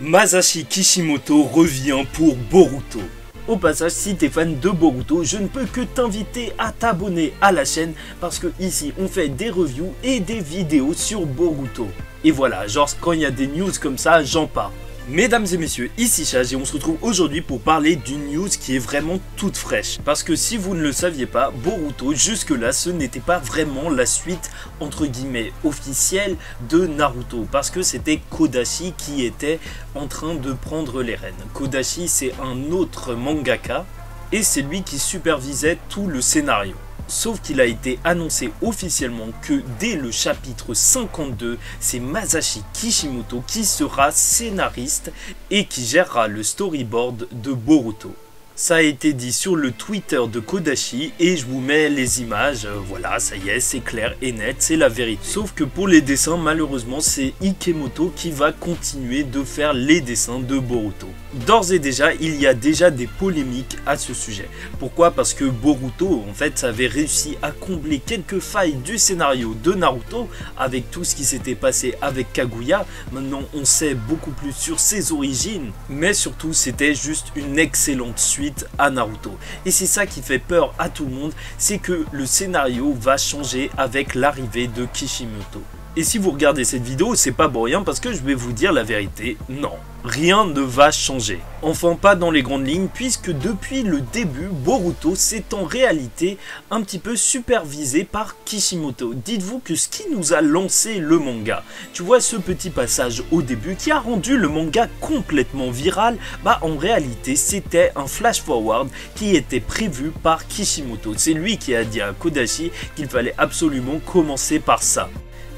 Masashi Kishimoto revient pour Boruto. Au passage, si t'es fan de Boruto, je ne peux que t'inviter à t'abonner à la chaîne parce que ici on fait des reviews et des vidéos sur Boruto. Et voilà, genre quand il y a des news comme ça, j'en parle. Mesdames et messieurs, ici Chage et on se retrouve aujourd'hui pour parler d'une news qui est vraiment toute fraîche. Parce que si vous ne le saviez pas, Boruto jusque là ce n'était pas vraiment la suite entre guillemets officielle de Naruto. Parce que c'était Kodashi qui était en train de prendre les rênes. Kodashi c'est un autre mangaka et c'est lui qui supervisait tout le scénario. Sauf qu'il a été annoncé officiellement que dès le chapitre 52, c'est Masashi Kishimoto qui sera scénariste et qui gérera le storyboard de Boruto. Ça a été dit sur le Twitter de Kodashi et je vous mets les images, voilà, ça y est, c'est clair et net, c'est la vérité. Sauf que pour les dessins, malheureusement, c'est Ikemoto qui va continuer de faire les dessins de Boruto. D'ores et déjà, il y a déjà des polémiques à ce sujet. Pourquoi? Parce que Boruto, en fait, avait réussi à combler quelques failles du scénario de Naruto avec tout ce qui s'était passé avec Kaguya. Maintenant, on sait beaucoup plus sur ses origines, mais surtout, c'était juste une excellente suite à Naruto. Et c'est ça qui fait peur à tout le monde, c'est que le scénario va changer avec l'arrivée de Kishimoto. Et si vous regardez cette vidéo, c'est pas pour rien parce que je vais vous dire la vérité, non. Rien ne va changer. Enfin pas dans les grandes lignes puisque depuis le début, Boruto c'est en réalité un petit peu supervisé par Kishimoto. Dites-vous que ce qui nous a lancé le manga, tu vois ce petit passage au début qui a rendu le manga complètement viral, bah en réalité c'était un flash forward qui était prévu par Kishimoto. C'est lui qui a dit à Kodashi qu'il fallait absolument commencer par ça.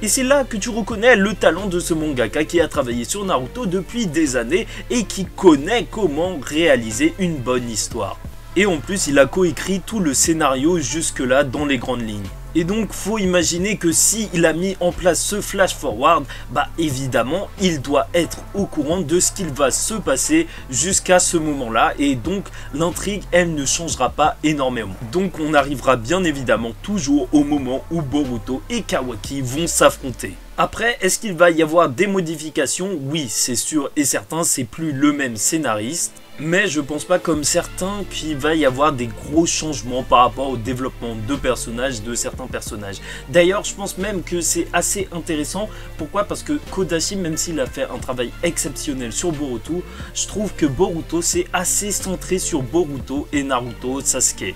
Et c'est là que tu reconnais le talent de ce mangaka qui a travaillé sur Naruto depuis des années et qui connaît comment réaliser une bonne histoire. Et en plus, il a coécrit tout le scénario jusque-là dans les grandes lignes. Et donc, faut imaginer que si il a mis en place ce flash forward, bah évidemment, il doit être au courant de ce qu'il va se passer jusqu'à ce moment-là. Et donc, l'intrigue, elle ne changera pas énormément. Donc, on arrivera bien évidemment toujours au moment où Boruto et Kawaki vont s'affronter. Après, est-ce qu'il va y avoir des modifications? Oui, c'est sûr et certain, c'est plus le même scénariste. Mais je pense pas comme certains qu'il va y avoir des gros changements par rapport au développement de personnages, de certains personnages. D'ailleurs, je pense même que c'est assez intéressant. Pourquoi? Parce que Kodashi, même s'il a fait un travail exceptionnel sur Boruto, je trouve que Boruto c'est assez centré sur Boruto et Naruto, Sasuke.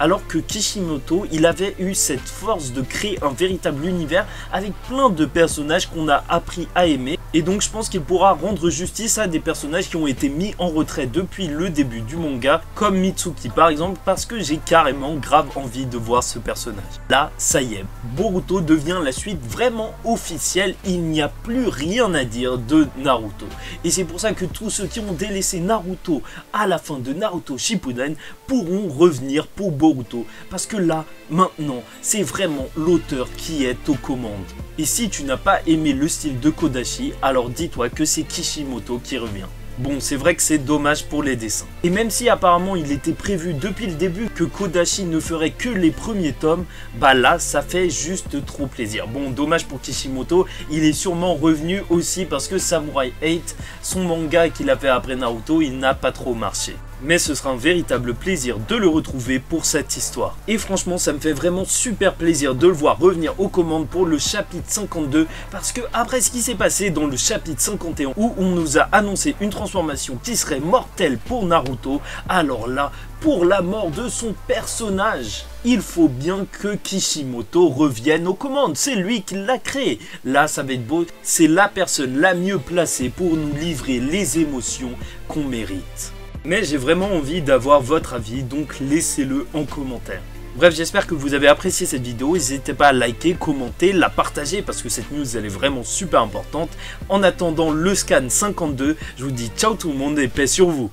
Alors que Kishimoto, il avait eu cette force de créer un véritable univers avec plein de personnages qu'on a appris à aimer. Et donc je pense qu'il pourra rendre justice à des personnages qui ont été mis en retrait depuis le début du manga, comme Mitsuki par exemple, parce que j'ai carrément grave envie de voir ce personnage. Là, ça y est, Boruto devient la suite vraiment officielle, il n'y a plus rien à dire de Naruto. Et c'est pour ça que tous ceux qui ont délaissé Naruto à la fin de Naruto Shippuden pourront revenir pour Boruto, parce que là, maintenant, c'est vraiment l'auteur qui est aux commandes. Et si tu n'as pas aimé le style de Kodashi, alors dis-toi que c'est Kishimoto qui revient. Bon, c'est vrai que c'est dommage pour les dessins. Et même si apparemment il était prévu depuis le début que Kodashi ne ferait que les premiers tomes, bah là, ça fait juste trop plaisir. Bon, dommage pour Kishimoto, il est sûrement revenu aussi parce que Samurai 8, son manga qu'il a fait après Naruto, il n'a pas trop marché. Mais ce sera un véritable plaisir de le retrouver pour cette histoire. Et franchement, ça me fait vraiment super plaisir de le voir revenir aux commandes pour le chapitre 52, parce que après ce qui s'est passé dans le chapitre 51, où on nous a annoncé une transformation qui serait mortelle pour Naruto, alors là, pour la mort de son personnage, il faut bien que Kishimoto revienne aux commandes, c'est lui qui l'a créé. Là, ça va être beau, c'est la personne la mieux placée pour nous livrer les émotions qu'on mérite. Mais j'ai vraiment envie d'avoir votre avis, donc laissez-le en commentaire. Bref, j'espère que vous avez apprécié cette vidéo, n'hésitez pas à liker, commenter, la partager parce que cette news elle est vraiment super importante. En attendant le scan 52, je vous dis ciao tout le monde et paix sur vous.